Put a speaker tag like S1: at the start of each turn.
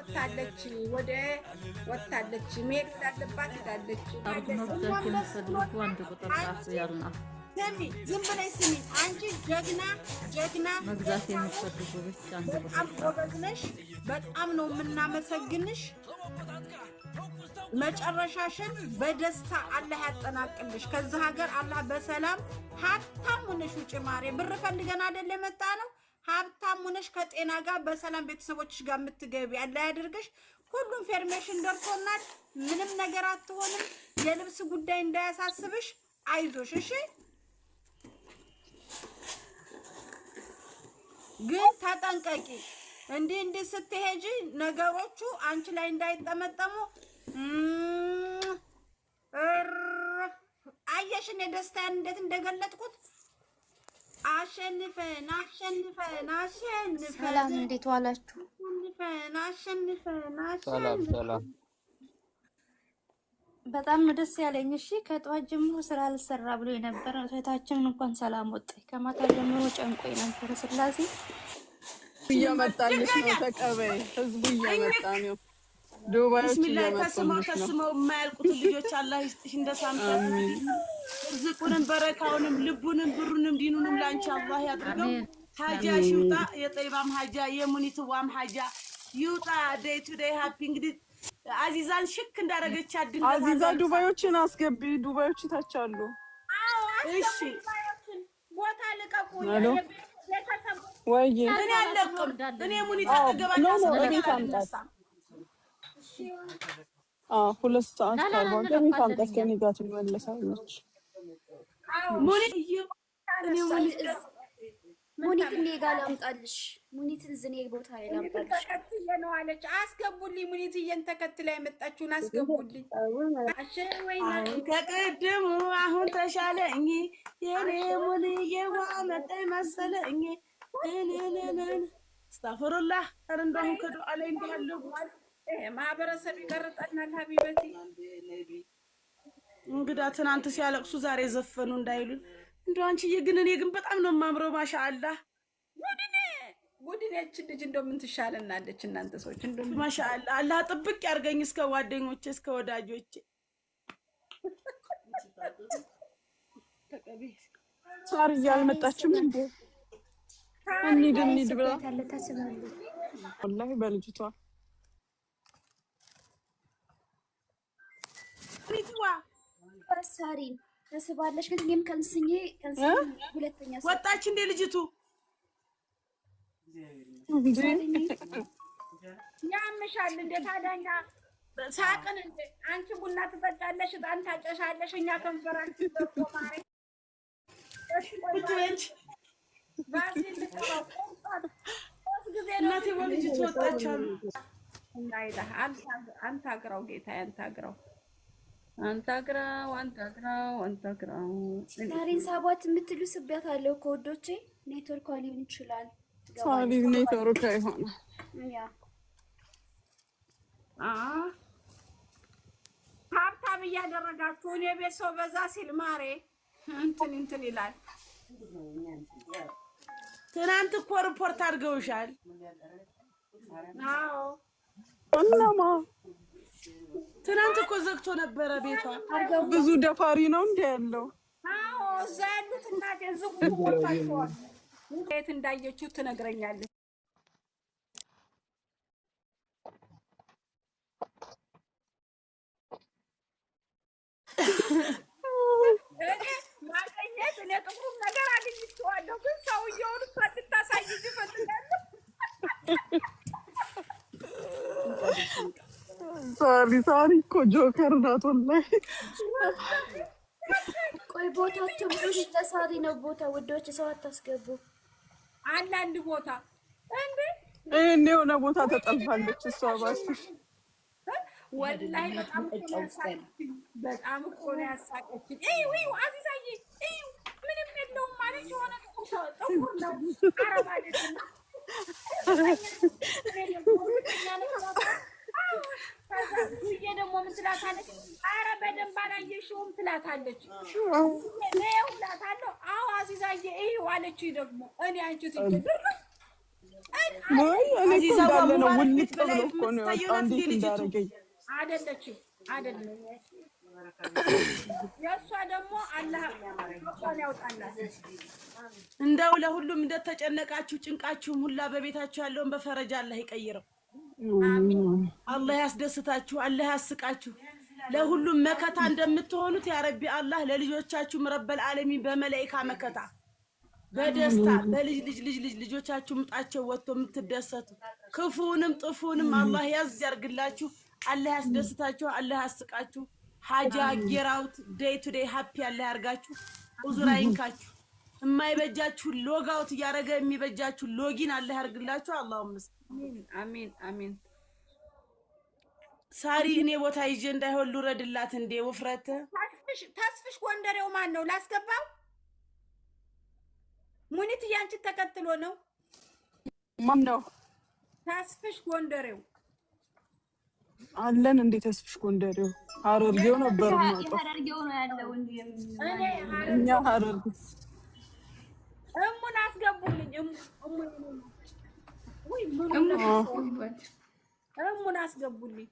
S1: ወጣለች ወደ ወጣለች ሜክ ያለባት ሄዳለች
S2: አብዱ መብዛት የምትፈልጉ አንድ ቁጥር ጻፍ ያልና
S1: ስሚ ዝም ብለሽ ስሚ አንቺ ጀግና
S2: መግዛት የምትፈልጉ ብቻ አንድ ቁጥር
S1: ጎበዝነሽ በጣም ነው የምናመሰግንሽ መጨረሻሽን በደስታ አላህ ያጠናቅልሽ ከዛ ሀገር አላህ በሰላም ሀብታም ሆነሽ ውጪ ማሬ ብር ፈልገን አይደል የመጣ ነው ሀብታም ሆነሽ ከጤና ጋር በሰላም ቤተሰቦችሽ ጋር የምትገቢ አላህ ያድርግሽ ሁሉም ፌርሜሽን ደርሶናል ምንም ነገር አትሆንም የልብስ ጉዳይ እንዳያሳስብሽ አይዞሽ እሺ ግን ተጠንቀቂ እንዴ ስትሄጂ ነገሮቹ አንቺ ላይ እንዳይጠመጠሙ አየሽን የደስታን እንዴት እንደገለጥኩት አሸንፈን
S3: ሰላም እንዴት ዋላችሁ
S1: አሸንፈን
S4: ሰላም
S3: በጣም ደስ ያለኝ እሺ ከጧት ጀምሮ ስራ አልሰራ ብሎ የነበረ እህታችን እንኳን ሰላም ወጣኝ ከማታ ጀምሮ ጨንቆኝ ነበር ስላሴ
S5: እየመጣልሽ ነው ተቀበይ ህዝቡ እየመጣ ነው ዱባዮች
S1: ተስመው የማያልቁት ልጆች አላህ ይስጥሽ እንደሳምጣት ርዝቁንም በረካውንም ልቡንም ብሩንም ዲኑንም ላንቺ አላህ ያድርገው ሀጃ ይውጣ የጠይባም ሀጃ የሙኒትዋም ሀጃ ይውጣ ዴይ ቱ ዴይ ሃፒ እንግዲህ አዚዛን ሽክ እንዳረገች አድንጋ
S5: አዚዛ ዱባዮችን አስገቢ ዱባዮች ታቻሉ
S1: እሺ ቦታ ልቀቁ
S5: ወይ
S1: እኔ አለቅም እኔ ሙኒት አገባለሁ
S5: ቤት አምጣት ሁለት ሰዓት ካልሆነ ቤት አምጣት ከኔ ጋር ትመለሳለች
S3: ሙኒት እኔ ጋር ላምጣልሽ ሙኒትን ዝኔ ቦታ ላይ ላምጣልሽ
S1: ተከትለ ነው አለች አስገቡልኝ ሙኒትዬን ተከትለ የመጣችውን አስገቡልኝ አሸ ወይና ከቀደሙ አሁን ተሻለኝ የኔ ሙኒዬዋ መጣይ መሰለኝ አስተግፍሩላህ እንደው ከዱዓ ላይ እንዲያለው ማህበረሰብ ይቀርጠናል ሀቢበቲ እንግዳ ትናንት ሲያለቅሱ ዛሬ ዘፈኑ እንዳይሉ እንደው አንቺዬ ግን እኔ ግን በጣም ነው ማምረው ማሻአላህ ጉድኔች ልጅ እንደው ምን ትሻለናለች እናንተ ሰዎች እንደው ማሻአላህ አላህ ጥብቅ ያርገኝ እስከ ጓደኞቼ እስከ ወዳጆቼ
S5: ሳር ያልመጣችም እንዴ እንሂድ ብላ ወላሂ በልጅቷ
S1: ሪትዋ
S3: ሳሪ ተስባለሽ ግን እኔም ከንስኜ ሁለተኛ
S1: ወጣች እንደ ልጅቱ ያምሻል እንደ ታዳኛ ሳቅን እንደ አንቺ ቡና ትጠጫለሽ ጣን ታጨሻለሽ እኛ ከንፈራንቺ ተቆማሪ እሺ ወጣች ባዚል ተቆጣ እናቴ ወልጅቱ ወጣች አሉ እንዳይዳ አንተ አግራው ጌታ አንተ አግራው
S3: ሳሪን ሳባት የምትሉ ስቢያት አለው ከወዶቼ ኔትወርክ ሊሆን ይችላል
S5: ሳሪ ኔትወርክ አይሆን
S3: ያ
S1: ሀብታም እያደረጋችሁ እኔ ቤት ሰው በዛ ሲል ማሬ እንትን ይላል ትናንት እኮ ሪፖርት አድርገውሻል አዎ
S5: እናማ
S1: ትናንት እኮ ዘግቶ ነበረ ቤቷ
S5: ብዙ ደፋሪ ነው እንዴ ያለው
S1: አዎ እዛ ያሉት እናቴ ዝጉ ወጣችኋል እንዴት እንዳየችው ትነግረኛለች ማገኘት እኔ ጥሩም ነገር አግኝቼዋለሁ ግን ሰውዬውን ፈትታሳይ ይፈልጋለሁ
S5: ሳሪ እኮ ጆከር ናት ወላሂ
S3: ቆይ ቦታቸው ብሎሽ ለሳሪ ነው ቦታ ወዶች ሰው አታስገቡ
S1: አለ አንድ ቦታ እንዴ
S5: እኔ የሆነ ቦታ ተጠልፋለች እሷ ባስሽ
S1: ወላሂ በጣም እኮ ነው ያሳቀችኝ እዩ አዚዛዬ እዩ ምንም የለውም ማለት የሆነ ጥቁር ነው አረብ አይደለም ይሄ ደግሞ ምን ትላታለች ኧረ በደንብ አላየሽውም ትላታለች ነው ትላታለች አዎ አዚዛዬ እዩ አለችኝ ደግሞ እኔ አንቺ ትይኝ
S5: ወይ እኔ እኮ እንዳለ ነው ውልቅ ብሎ እኮ ነው ያወጣው። እንዴት እንዳደረገኝ
S1: አይደለችም አይደለም። የእሷ ደግሞ አላህ ጾም ያውጣላት።
S4: እንደው ለሁሉም እንደተጨነቃችሁ ጭንቃችሁም ሁላ በቤታችሁ ያለውን በፈረጃ አላህ ይቀይረው። አላህ ያስደስታችሁ፣ አላህ ያስቃችሁ። ለሁሉም መከታ እንደምትሆኑት ያ ረቢ አላህ ለልጆቻችሁ ረበል ዓለሚን በመላእክት መከታ በደስታ በልጅ ልጆቻችሁ ምጣቸው ወጥቶ የምትደሰቱ ክፉንም ጥፉንም አላህ ያዝ ያርግላችሁ። አላህ ያስደስታችሁ፣ አላህ ያስቃችሁ። ሐጃ ጌራውት ዴይ ቱ ዴይ ሃፒ አላህ ያርጋችሁ። ኡዙራ ይንካችሁ። የማይበጃችሁ ሎጋውት ያረገ የሚበጃችሁ ሎጊን አላህ ያርግላችሁ። አላሁም አሚን አሚን። ሳሪ እኔ ቦታ ይዤ እንዳይሆን ልውረድላት እንዴ ወፍረት
S1: ተስፍሽ ጎንደሬው ማን ነው ላስገባው? ሙኒት ያንቺ ተከትሎ ነው።
S5: ማን ነው
S1: ተስፍሽ ጎንደሬው?
S5: አለን እንዴ ተስፍሽ ጎንደሬው? ሐረርጌው ነበር ነው
S3: ሐረርጌው ነው ያለው እንዴ?
S5: እኛ ሐረርጌ
S1: እሙን አስገቡልኝ። እሙን አስገቡልኝ።